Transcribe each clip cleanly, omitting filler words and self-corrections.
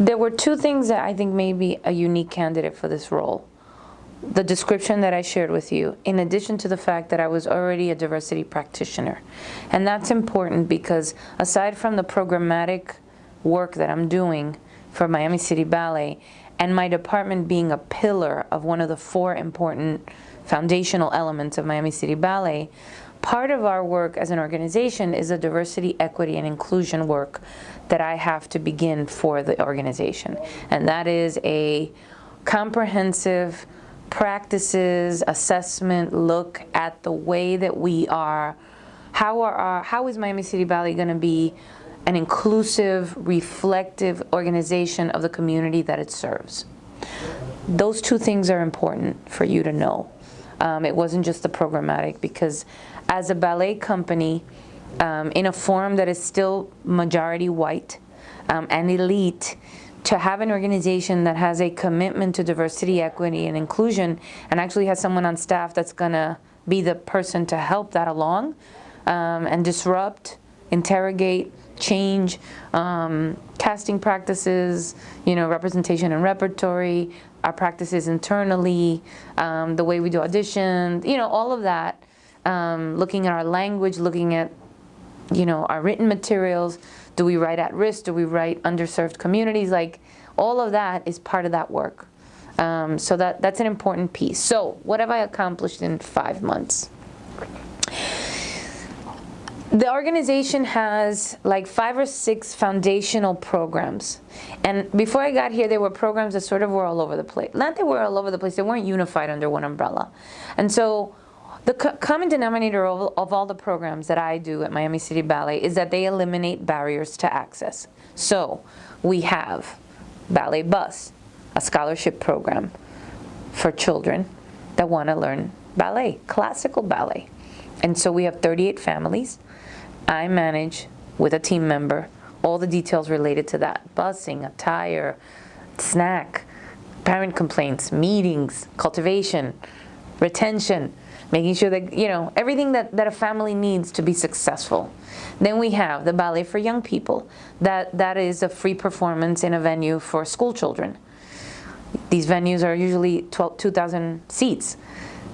There were two things that I think may be a unique candidate for this role. The description that I shared with you, in addition to the fact that I was already a diversity practitioner. And that's important because aside from the programmatic work that I'm doing for Miami City Ballet, and my department being a pillar of one of the 4 important foundational elements of Miami City Ballet, part of our work as an organization is a diversity, equity, and inclusion work that I have to begin for the organization. And that is a comprehensive practices, assessment, look at the way that we are, how is Miami City Ballet going to be an inclusive, reflective organization of the community that it serves. Those two things are important for you to know. It wasn't just the programmatic, because as a ballet company, in a forum that is still majority white and elite, to have an organization that has a commitment to diversity, equity, and inclusion, and actually has someone on staff that's gonna be the person to help that along, and disrupt, interrogate, change, casting practices, representation and repertory, our practices internally, the way we do auditions, all of that, looking at our language, looking at, our written materials. Do we write at risk? Do we write underserved communities? Like, all of that is part of that work. So that's an important piece. So what have I accomplished in 5 months? The organization has like 5 or 6 foundational programs. And before I got here, there were programs that sort of were all over the place. Not that they were all over the place, they weren't unified under one umbrella. And so the common denominator of all the programs that I do at Miami City Ballet is that they eliminate barriers to access. So we have Ballet Bus, a scholarship program for children that want to learn ballet, classical ballet. And so we have 38 families. I manage, with a team member, all the details related to that. Busing, attire, snack, parent complaints, meetings, cultivation, retention, making sure that, everything that a family needs to be successful. Then we have the Ballet for Young People. That is a free performance in a venue for school children. These venues are usually 2,000 seats.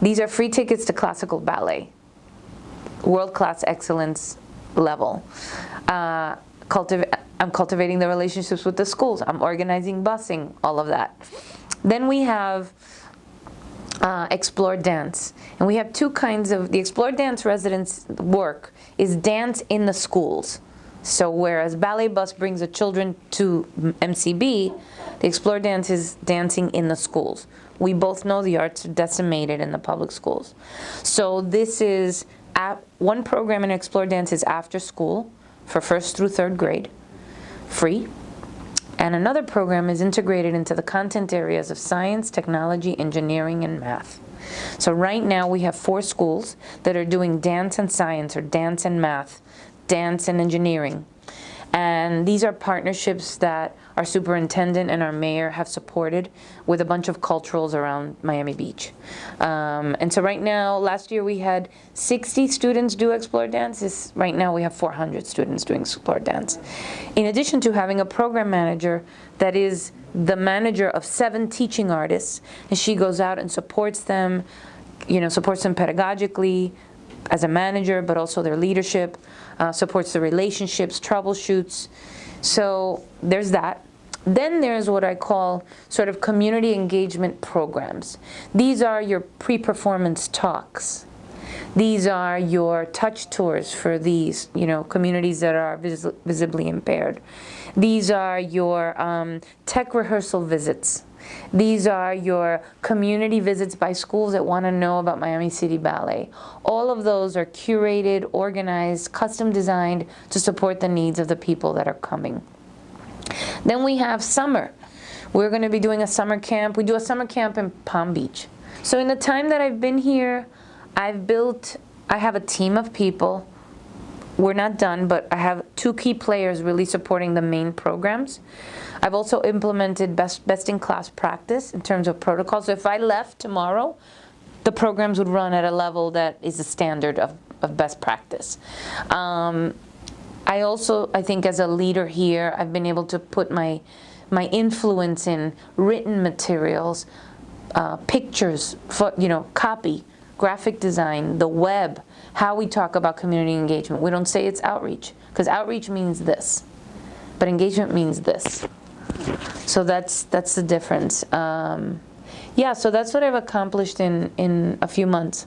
These are free tickets to classical ballet, world-class excellence level. I'm cultivating the relationships with the schools. I'm organizing busing, all of that. Then we have Explore Dance. And we have 2 kinds of, the Explore Dance residents work is dance in the schools. So whereas Ballet Bus brings the children to MCB, the Explore Dance is dancing in the schools. We both know the arts are decimated in the public schools. So this is, one program in Explore Dance is after school for 1st through 3rd grade, free. And another program is integrated into the content areas of science, technology, engineering, and math. So right now we have 4 schools that are doing dance and science, or dance and math, dance and engineering. And these are partnerships that our superintendent and our mayor have supported with a bunch of culturals around Miami Beach. And so right now, last year we had 60 students do Explore Dance. Right now we have 400 students doing Explore Dance. In addition to having a program manager that is the manager of 7 teaching artists, and she goes out and supports them, supports them pedagogically as a manager, but also their leadership, supports the relationships, troubleshoots. So there's that. Then there's what I call sort of community engagement programs. These are your pre-performance talks. These are your touch tours for these, communities that are visibly impaired. These are your tech rehearsal visits. These are your community visits by schools that want to know about Miami City Ballet. All of those are curated, organized, custom designed to support the needs of the people that are coming. Then we have summer. We're going to be doing a summer camp. We do a summer camp in Palm Beach. So in the time that I've been here, I have a team of people. We're not done, but I have 2 key players really supporting the main programs. I've also implemented best-in-class practice in terms of protocols. So if I left tomorrow, the programs would run at a level that is a standard of best practice. I think as a leader here, I've been able to put my my influence in written materials, pictures, copy, graphic design, the web, how we talk about community engagement. We don't say it's outreach, because outreach means this, but engagement means this. So that's the difference. Yeah, so that's what I've accomplished in a few months.